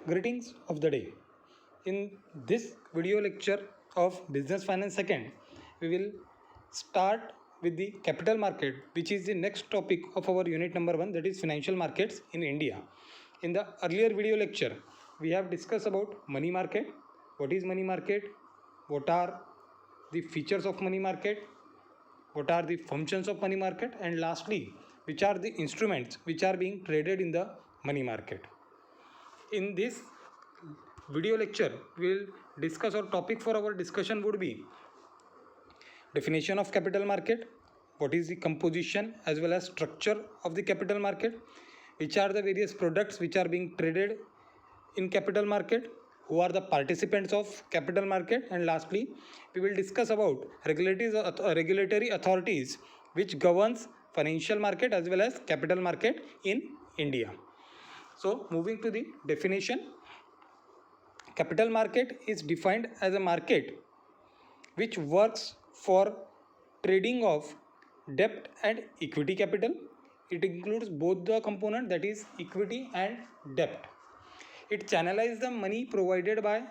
Greetings of the day. In this video lecture of Business Finance Second, we will start with the capital market, which is the next topic of our unit number 1, that is financial markets in India. In the earlier video lecture, we have discussed about money market. What is money market? What are the features of money market? What are the functions of money market? And lastly, which are the instruments which are being traded in the money market? In this video lecture, we will discuss our topic for our discussion would be definition of capital market, what is the composition as well as structure of the capital market, which are the various products which are being traded in capital market, who are the participants of capital market, and lastly we will discuss about regulatory authorities which governs financial market as well as capital market in India. So moving to the definition, capital market is defined as a market which works for trading of debt and equity capital. It includes both the component, that is equity and debt. It channelizes the money provided by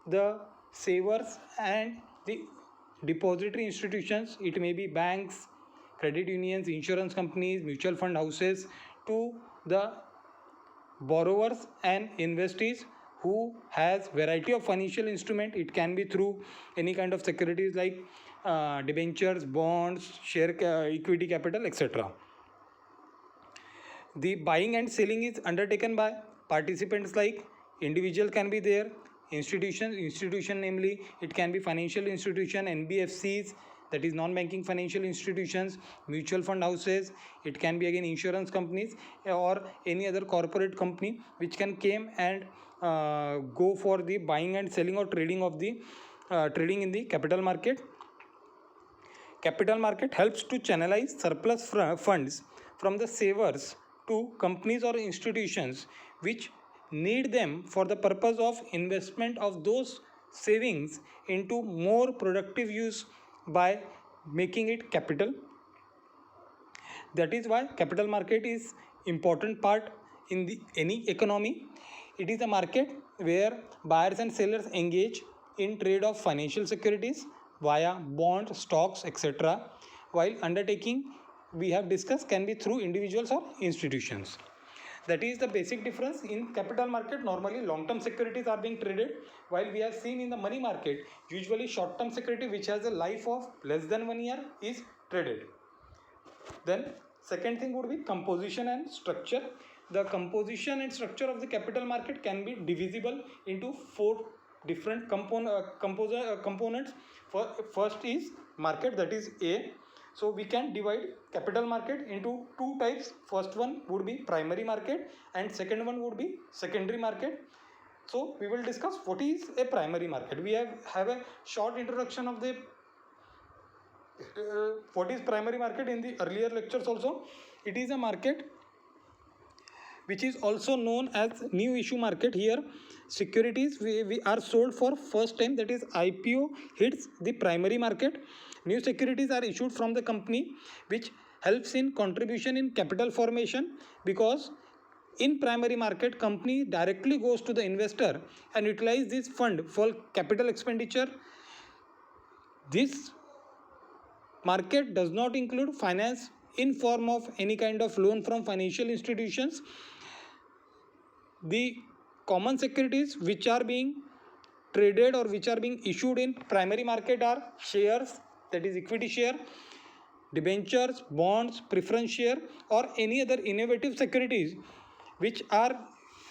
the savers and the depository institutions. It may be banks, credit unions, insurance companies, mutual fund houses, to the borrowers and investees who has variety of financial instrument. It can be through any kind of securities like debentures, bonds, share equity capital, etc. The buying and selling is undertaken by participants like individual can be there, institution namely it can be financial institution, NBFCs, that is non-banking financial institutions, mutual fund houses, it can be again insurance companies or any other corporate company which can came and go for the buying and selling or trading of the trading in the capital market. Capital market helps to channelize surplus funds from the savers to companies or institutions which need them for the purpose of investment of those savings into more productive use by making it capital. That is why capital market is important part in the any economy. It is a market where buyers and sellers engage in trade of financial securities via bonds, stocks, etc. While undertaking we have discussed can be through individuals or institutions. That is the basic difference. In capital market, normally long-term securities are being traded, while we have seen in the money market, usually short-term security which has a life of less than 1 year is traded. Then second thing would be composition and structure. The composition and structure of the capital market can be divisible into 4 different components. First is market, that is A. So we can divide capital market into 2 types. First one would be primary market and second one would be secondary market. So we will discuss what is a primary market. We have a short introduction of the what is primary market in the earlier lectures also. It is a market which is also known as new issue market. Here securities we are sold for first time, that is IPO hits the primary market. New securities are issued from the company which helps in contribution in capital formation, because in primary market company directly goes to the investor and utilize this fund for capital expenditure. This market does not include finance in form of any kind of loan from financial institutions. The common securities which are being traded or which are being issued in primary market are shares, that is equity share, debentures, bonds, preference share, or any other innovative securities which are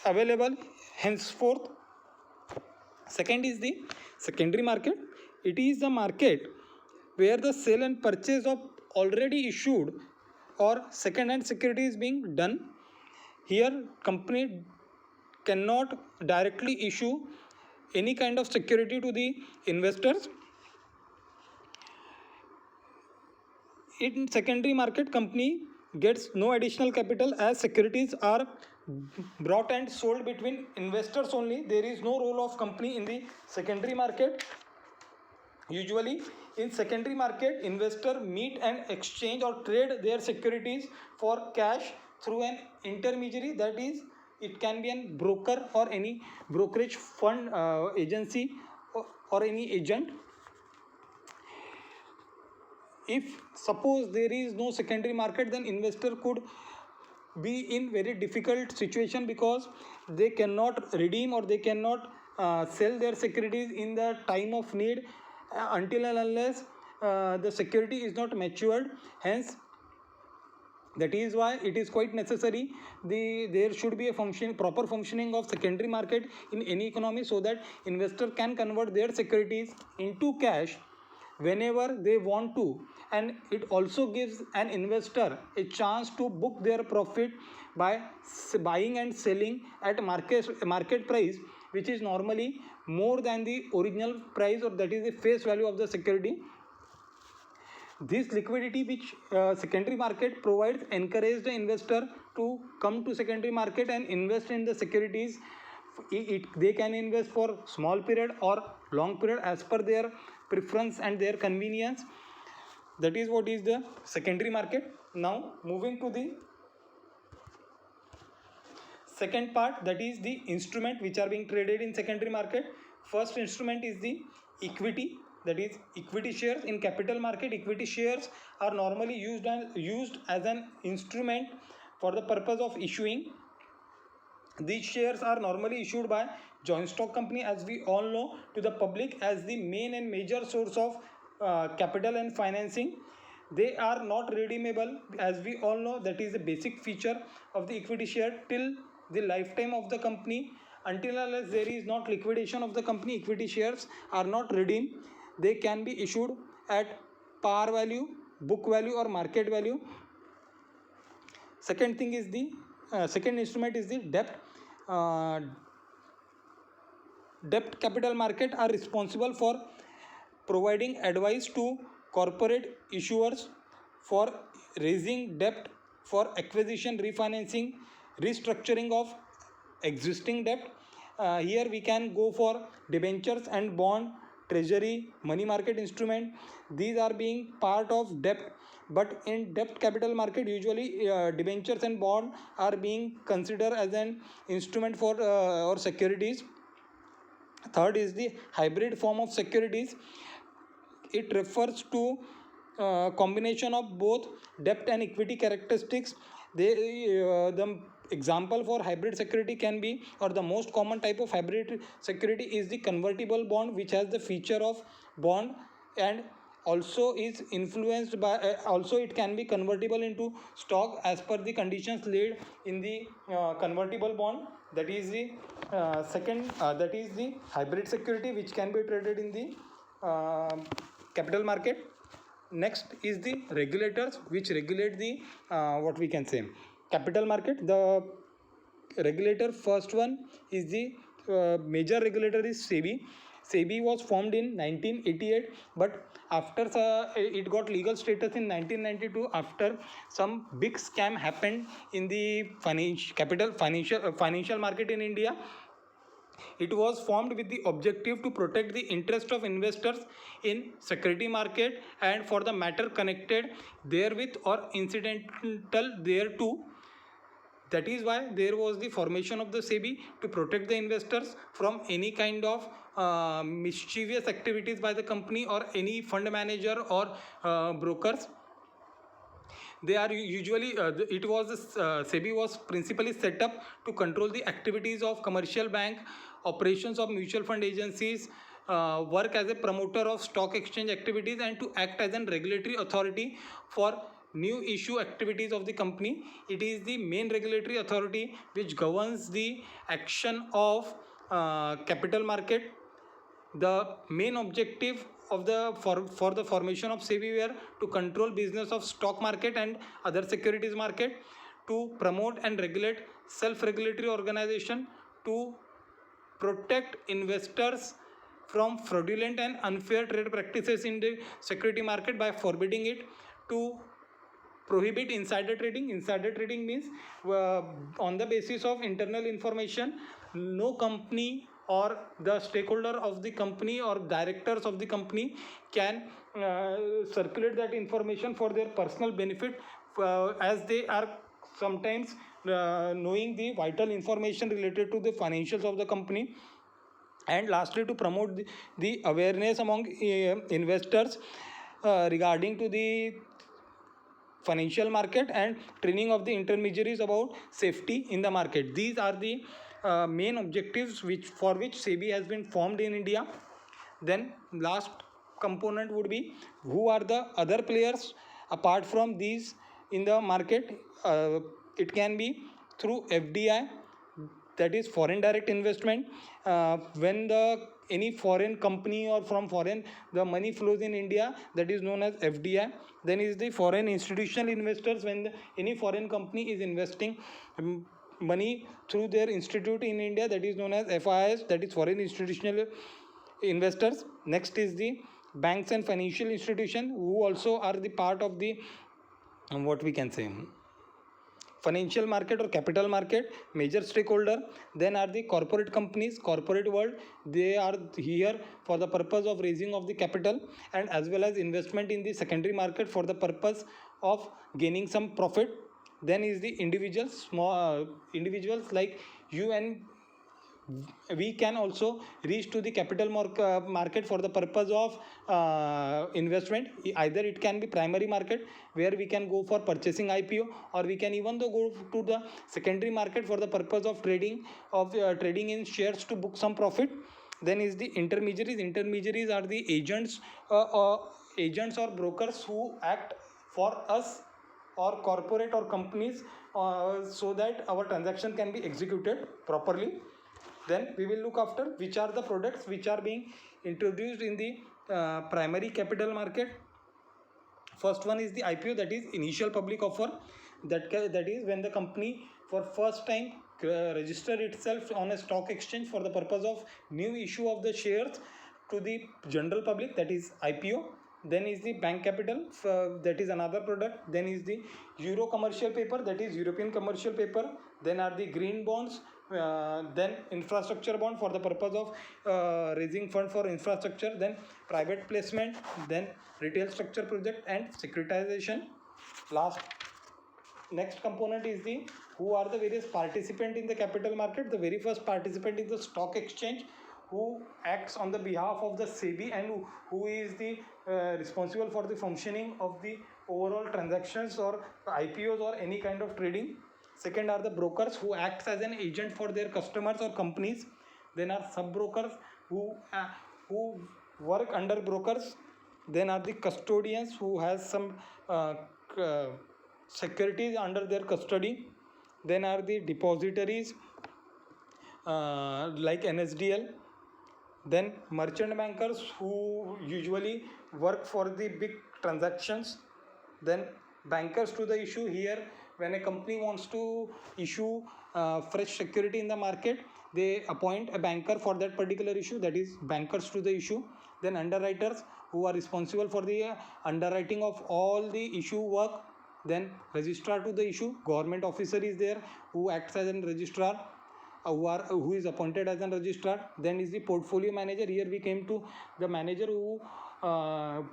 available henceforth. Second is the secondary market. It is the market where the sale and purchase of already issued or second-hand security is being done. Here company cannot directly issue any kind of security to the investors. In secondary market, company gets no additional capital as securities are brought and sold between investors only. There is no role of company in the secondary market. Usually in secondary market, investor meet and exchange or trade their securities for cash through an intermediary, that is it can be a broker or any brokerage fund agency or any agent. If suppose there is no secondary market, then investor could be in very difficult situation because they cannot redeem or they cannot sell their securities in the time of need until and unless the security is not matured. Hence, that is why it is quite necessary there should be a proper functioning of secondary market in any economy, so that investor can convert their securities into cash whenever they want to, and it also gives an investor a chance to book their profit by buying and selling at market price, which is normally more than the original price, or that is the face value of the security. This liquidity which secondary market provides encourage the investor to come to secondary market and invest in the securities. They can invest for small period or long period as per their preference and their convenience. That is what is the secondary market. Now moving to the second part, that is the instrument which are being traded in secondary market. First instrument is the equity, that is equity shares. In capital market, equity shares are normally used as an instrument for the purpose of issuing. These shares are normally issued by joint stock company, as we all know, to the public as the main and major source of capital and financing. They are not redeemable, as we all know. That is a basic feature of the equity share. Till the lifetime of the company, until unless there is not liquidation of the company, equity shares are not redeemed. They can be issued at par value, book value, or market value. Second thing is the second instrument is the debt. Debt capital market are responsible for providing advice to corporate issuers for raising debt for acquisition, refinancing, restructuring of existing debt. Here we can go for debentures and bond, treasury, money market instrument. These are being part of debt, but in debt capital market usually debentures and bond are being considered as an instrument for or securities. Third is the hybrid form of securities. It refers to combination of both debt and equity characteristics. The example for hybrid security can be, or the most common type of hybrid security is the convertible bond, which has the feature of bond and also is influenced by also it can be convertible into stock as per the conditions laid in the convertible bond. That is the that is the hybrid security which can be traded in the capital market. Next is the regulators which regulate the what we can say capital market. The regulator, first one is the major regulator is SEBI. SEBI was formed in 1988, but after it got legal status in 1992 after some big scam happened in the financial market in India. It was formed with the objective to protect the interest of investors in security market and for the matter connected therewith or incidental thereto. That is why there was the formation of the SEBI, to protect the investors from any kind of mischievous activities by the company or any fund manager or brokers. They are usually SEBI was principally set up to control the activities of commercial bank, operations of mutual fund agencies, work as a promoter of stock exchange activities, and to act as a regulatory authority for new issue activities of the company. It is the main regulatory authority which governs the action of capital market. The main objective of for the formation of SEBI were to control business of stock market and other securities market, to promote and regulate self-regulatory organization, to protect investors from fraudulent and unfair trade practices in the security market by forbidding it, to prohibit insider trading. Insider trading means on the basis of internal information, no company or the stakeholder of the company or directors of the company can circulate that information for their personal benefit, as they are sometimes knowing the vital information related to the financials of the company. And lastly, to promote the awareness among investors regarding to the financial market and training of the intermediaries about safety in the market. These are the main objectives which SEBI has been formed in India. Then last component would be who are the other players apart from these in the market. It can be through FDI, that is foreign direct investment. When the any foreign company or from foreign the money flows in India, that is known as FDI. Then is the foreign institutional investors, when any foreign company is investing money through their institute in India, that is known as FIIs, that is foreign institutional investors. Next is the banks and financial institution, who also are the part of the what we can say financial market or capital market, major stakeholder. Then are the corporate companies, corporate world. They are here for the purpose of raising of the capital and as well as investment in the secondary market for the purpose of gaining some profit. Then is the individuals, small individuals like you and we can also reach to the capital market for the purpose of investment. Either it can be primary market where we can go for purchasing IPO, or we can even though go to the secondary market for the purpose of trading in shares to book some profit. Then is the intermediaries. Intermediaries are the agents or brokers who act for us or corporate or companies so that our transaction can be executed properly. Then we will look after which are the products which are being introduced in the primary capital market. First one is the IPO, that is initial public offer. That is when the company for first time register itself on a stock exchange for the purpose of new issue of the shares to the general public, that is IPO. Then is the bank capital, that is another product. Then is the Euro commercial paper, that is European commercial paper. Then are the green bonds. Then infrastructure bond for the purpose of raising fund for infrastructure. Then private placement. Then retail structure project and securitization. Last next component is the who are the various participant in the capital market. The very first participant is the stock exchange, who acts on the behalf of the SEBI and who is the responsible for the functioning of the overall transactions or IPOs or any kind of trading. Second are the brokers, who acts as an agent for their customers or companies. Then are sub brokers, who work under brokers. Then are the custodians, who has some securities under their custody. Then are the depositories like NSDL. Then merchant bankers, who usually work for the big transactions. Then bankers to the issue. Here when a company wants to issue fresh security in the market, they appoint a banker for that particular issue, that is bankers to the issue. Then underwriters, who are responsible for the underwriting of all the issue work. Then registrar to the issue, government officer is there who acts as a registrar, who is appointed as a registrar. Then is the portfolio manager. Here we came to the manager who are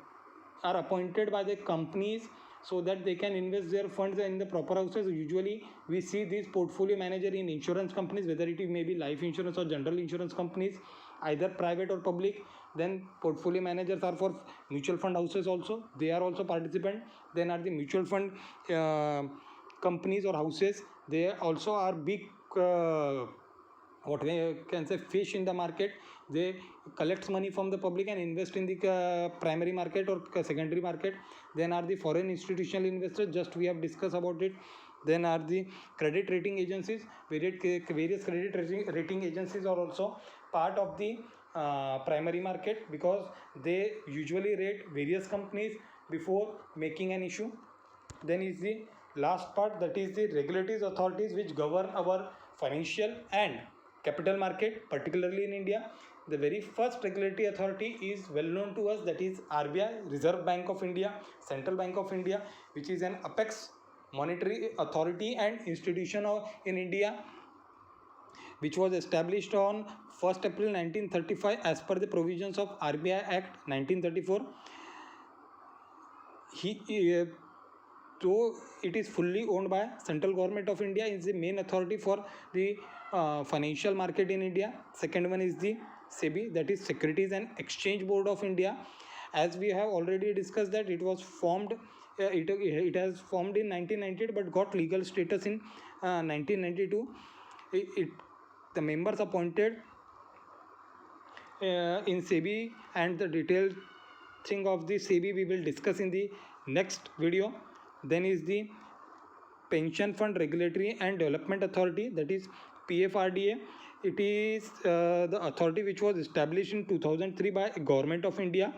appointed by the companies so that they can invest their funds in the proper houses. Usually we see this portfolio manager in insurance companies, whether it may be life insurance or general insurance companies, either private or public. Then portfolio managers are for mutual fund houses also, they are also participant. Then are the mutual fund companies or houses, they also are big what we can say fish in the market. They collects money from the public and invest in the primary market or secondary market. Then are the foreign institutional investors, just we have discussed about it. Then are the credit rating agencies. Various credit rating agencies are also part of the primary market, because they usually rate various companies before making an issue. Then is the last part, that is the regulatory authorities which govern our financial and capital market, particularly in India. The very first regulatory authority is well known to us, that is RBI, Reserve Bank of India, Central Bank of India, which is an apex monetary authority and institution in India, which was established on 1st April 1935 as per the provisions of RBI Act 1934. though it is fully owned by central government of India, is the main authority for the financial market in India. Second one is the SEBI, that is Securities and Exchange Board of India. As we have already discussed that it was formed, it has formed in 1998 but got legal status in 1992. The members appointed in SEBI and the detailed thing of the SEBI we will discuss in the next video. Then is the Pension Fund Regulatory and Development Authority, that is PFRDA. It is the authority which was established in 2003 by Government of India,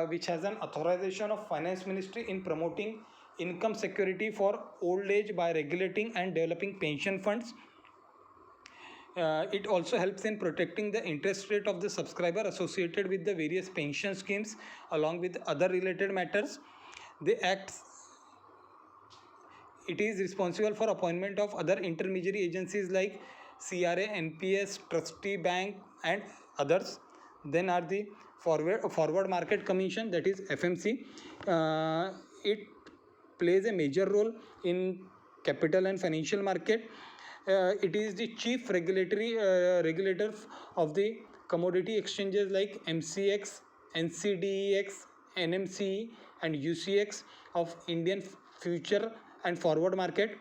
which has an authorization of Finance Ministry in promoting income security for old age by regulating and developing pension funds. It also helps in protecting the interest rate of the subscriber associated with the various pension schemes along with other related matters. It is responsible for appointment of other intermediary agencies like CRA, NPS, Trustee Bank and others. Then are the Forward Market Commission, that is FMC. It plays a major role in capital and financial market. It is the chief regulator of the commodity exchanges like MCX, NCDEX, NMCE and UCX of Indian future and forward market.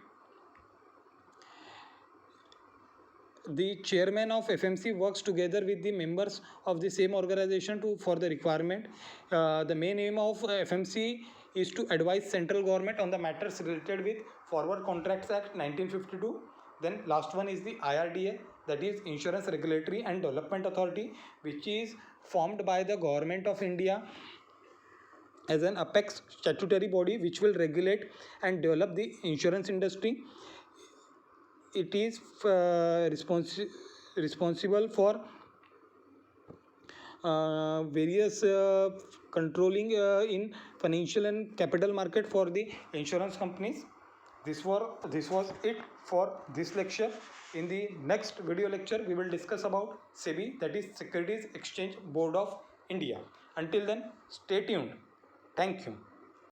The chairman of FMC works together with the members of the same organization for the requirement. The main aim of FMC is to advise central government on the matters related with Forward Contracts Act 1952. Then last one is the IRDA, that is Insurance Regulatory and Development Authority, which is formed by the Government of India as an apex statutory body which will regulate and develop the insurance industry. It is responsible for various controlling in financial and capital market for the insurance companies. This was it for this lecture. In the next video lecture, we will discuss about SEBI, that is Securities Exchange Board of India. Until then, stay tuned. Thank you.